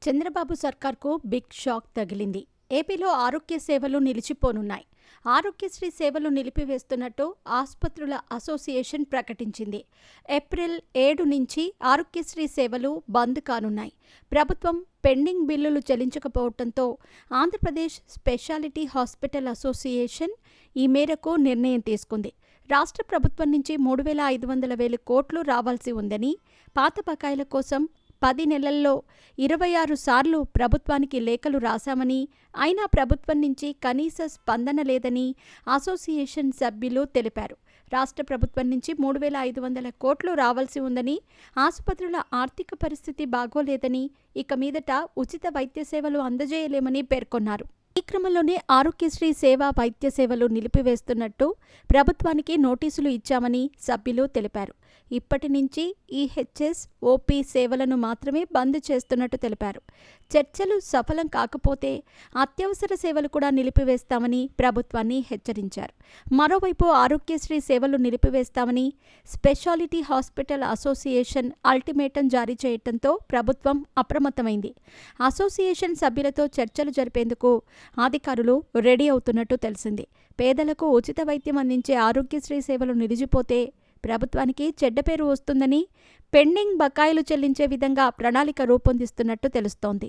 Chandrababu సర్కార్కు big shock తగిలింది. ఏపీలో ఆరోగ్య సేవలు నిలిచిపోనున్నాయి. ఆరోగ్యశ్రీ సేవలు నిలిపివేస్తున్నట్టు ఆసుపత్రుల అసోసియేషన్ ప్రకటించింది. ఏప్రిల్ 7 నుంచి ఆరోగ్యశ్రీ సేవలు బంద్ కానున్నాయి. ప్రభుత్వం పెండింగ్ బిల్లులు చెల్లించకపోవడంతో ఆంధ్రప్రదేశ్ స్పెషాలిటీ హాస్పిటల్ అసోసియేషన్ ఈ మేరకు నిర్ణయం తీసుకుంది. రాష్ట్ర ప్రభుత్వం నుంచి 3,500,000 కోట్లు రావాల్సి ఉందని, పాత బకాయిల కోసం 10 నెలల్లో 26 సార్లు ప్రభుత్వానికి లేఖలు రాశామని, అయినా ప్రభుత్వం నుంచి కనీస స్పందన లేదని అసోసియేషన్ సభ్యులు తెలిపారు. రాష్ట్ర ప్రభుత్వం నుంచి 3,500 కోట్లు రావాల్సి ఉందని, ఆసుపత్రుల ఆర్థిక పరిస్థితి బాగోలేదని, ఇక మీదట ఉచిత వైద్య సేవలు అందజేయలేమని పేర్కొన్నారు. ఈ క్రమంలోనే ఆరోగ్యశ్రీ సేవా వైద్య సేవలు నిలిపివేస్తున్నట్టు ప్రభుత్వానికి నోటీసులు ఇచ్చామని సభ్యులు తెలిపారు. ఇప్పటి నుంచి ఈహెచ్ఎస్, ఓపీ సేవలను మాత్రమే బంద్ చేస్తున్నట్టు తెలిపారు. చర్చలు సఫలం కాకపోతే అత్యవసర సేవలు కూడా నిలిపివేస్తామని ప్రభుత్వాన్ని హెచ్చరించారు. మరోవైపు ఆరోగ్యశ్రీ సేవలు నిలిపివేస్తామని స్పెషాలిటీ హాస్పిటల్ అసోసియేషన్ అల్టిమేటం జారీ చేయడంతో ప్రభుత్వం అప్రమత్తమైంది. అసోసియేషన్ సభ్యులతో చర్చలు జరిపేందుకు అధికారులు రెడీ అవుతున్నట్టు తెలిసింది. పేదలకు ఉచిత వైద్యం అందించే ఆరోగ్యశ్రీ సేవలు నిలిచిపోతే ప్రభుత్వానికి చెడ్డ పేరు వస్తుందని, పెండింగ్ బకాయిలు చెల్లించే విధంగా ప్రణాళిక రూపొందిస్తున్నట్టు తెలుస్తోంది.